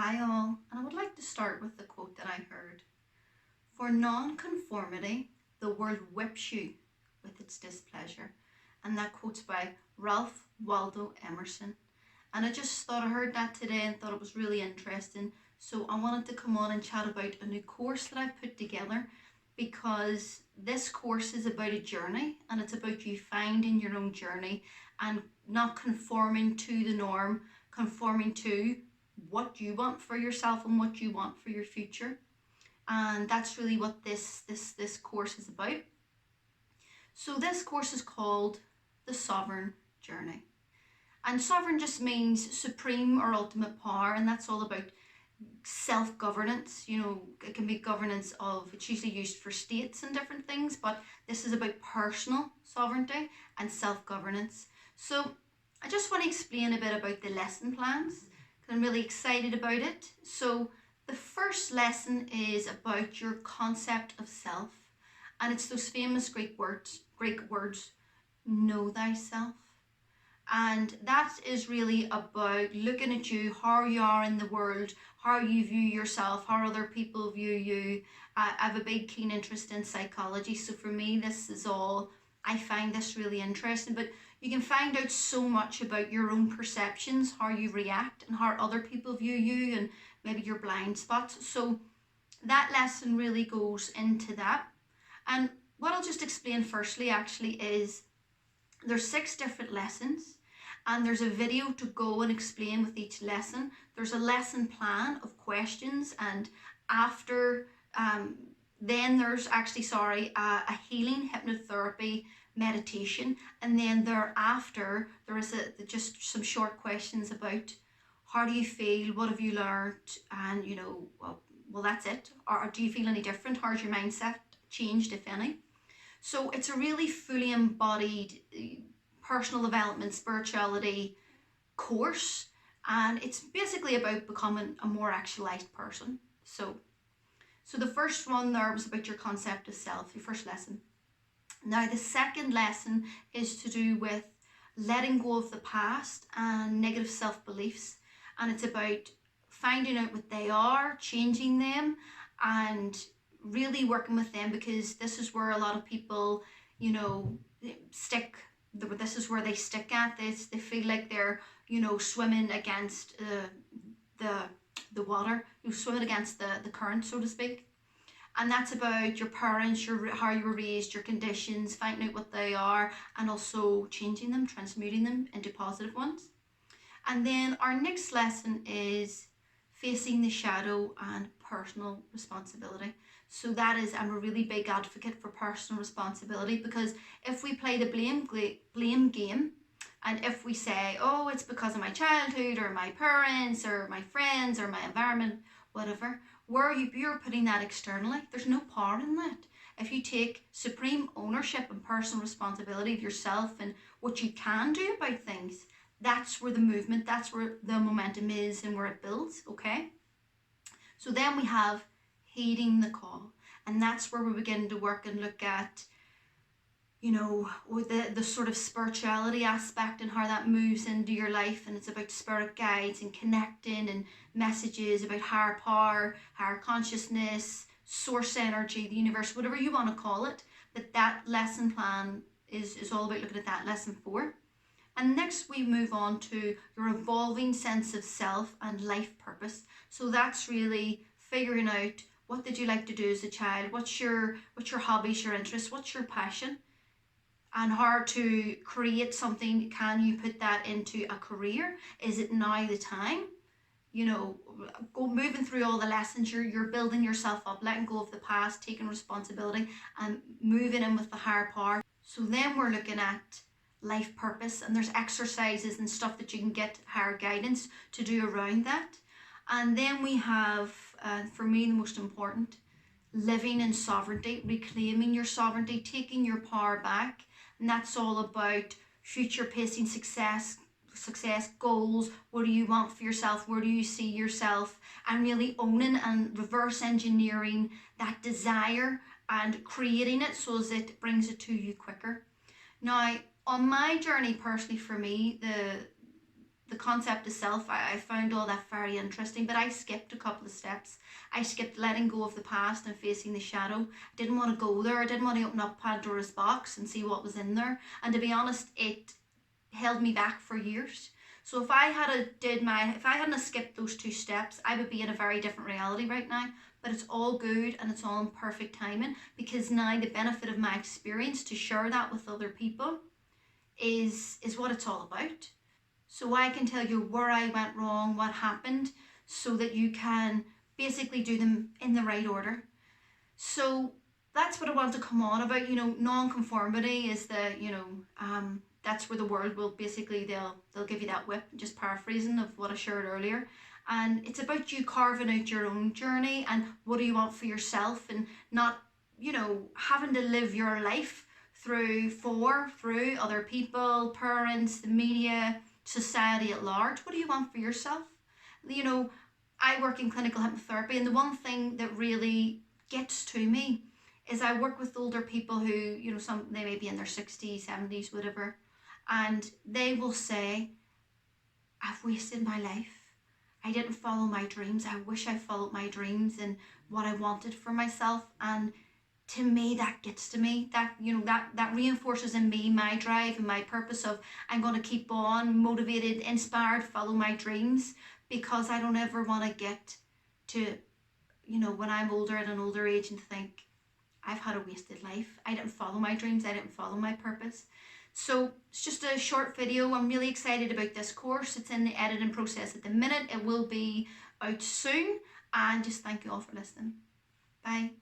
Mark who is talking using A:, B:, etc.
A: Hi all, and I would like to start with the quote that I heard. For non-conformity, the world whips you with its displeasure. And that quote's by Ralph Waldo Emerson. And I just thought I heard that today and thought it was really interesting. So I wanted to come on and chat about a new course that I've put together, because this course is about a journey and it's about you finding your own journey and not conforming to the norm, conforming to what you want for yourself and what you want for your future. And that's really what this course is about. So this course is called the Sovereign Journey. And sovereign just means supreme or ultimate power, and that's all about self-governance. It can be governance of, it's usually used for states and different things, but this is about personal sovereignty and self-governance. So I just want to explain a bit about the lesson plans, because I'm really excited about it. So the first lesson is about your concept of self, and it's those famous Greek words, know thyself. And that is really about looking at you, how you are in the world, how you view yourself, how other people view you. I have a big keen interest in psychology, so for me this is all, I find this really interesting. But you can find out so much about your own perceptions, how you react and how other people view you, and maybe your blind spots. So that lesson really goes into that. And what I'll just explain firstly actually is there's 6 different lessons, and there's a video to go and explain with each lesson. There's a lesson plan of questions, and after then there's actually a healing hypnotherapy meditation, and then thereafter there is just some short questions about how do you feel, what have you learned, and well that's it, or do you feel any different, how's your mindset changed, if any. So it's a really fully embodied personal development, spirituality course, and it's basically about becoming a more actualized person. So the first one there was about your concept of self, your first lesson. Now the second lesson is to do with letting go of the past and negative self-beliefs, and it's about finding out what they are, changing them, and really working with them, because this is where a lot of people stick. This is where they stick at this. They feel like they're swimming against the water, swimming against the current, so to speak. And that's about your parents, how you were raised, your conditions, finding out what they are, and also changing them, transmuting them into positive ones. And then our next lesson is facing the shadow and personal responsibility. So that is, I'm a really big advocate for personal responsibility, because if we play the blame game, and if we say, oh, it's because of my childhood or my parents or my friends or my environment, whatever, where you're putting that externally, there's no power in that. If you take supreme ownership and personal responsibility of yourself and what you can do about things, that's where the movement, that's where the momentum is and where it builds, okay? So then we have heeding the call, and that's where we begin to work and look at the sort of spirituality aspect and how that moves into your life. And it's about spirit guides and connecting and messages about higher power, higher consciousness, source energy, the universe, whatever you want to call it. That lesson plan is all about looking at that, lesson 4. And next we move on to your evolving sense of self and life purpose. So that's really figuring out, what did you like to do as a child? What's your hobbies, your interests? What's your passion? And how to create something. Can you put that into a career? Is it now the time? Moving through all the lessons, you're building yourself up, letting go of the past, taking responsibility, and moving in with the higher power. So then we're looking at life purpose, and there's exercises and stuff that you can get higher guidance to do around that. And then we have, for me, the most important, living in sovereignty, reclaiming your sovereignty, taking your power back. And that's all about future pacing success, goals. What do you want for yourself? Where do you see yourself? And really owning and reverse engineering that desire and creating it so as it brings it to you quicker. Now, on my journey personally, for me, the concept itself, I found all that very interesting, but I skipped a couple of steps. I skipped letting go of the past and facing the shadow. I didn't want to go there. I didn't want to open up Pandora's box and see what was in there. And to be honest, it held me back for years. So if I hadn't skipped those 2 steps, I would be in a very different reality right now. But it's all good and it's all in perfect timing, because now the benefit of my experience to share that with other people is what it's all about. So I can tell you where I went wrong, what happened, so that you can basically do them in the right order. So that's what I want to come on about. Non-conformity is that's where the world will basically, they'll give you that whip, just paraphrasing of what I shared earlier. And it's about you carving out your own journey and what do you want for yourself, and not, having to live your life through other people, parents, the media, society at large. What do you want for yourself? I work in clinical hypnotherapy, and the one thing that really gets to me is I work with older people who, they may be in their 60s, 70s, whatever, and they will say, I've wasted my life. I didn't follow my dreams. I wish I followed my dreams and what I wanted for myself. And to me, that gets to me. That reinforces in me my drive and my purpose of, I'm going to keep on motivated, inspired, follow my dreams, because I don't ever want to get to, when I'm older, at an older age, and think, I've had a wasted life. I didn't follow my dreams. I didn't follow my purpose. So it's just a short video. I'm really excited about this course. It's in the editing process at the minute. It will be out soon. And just thank you all for listening. Bye.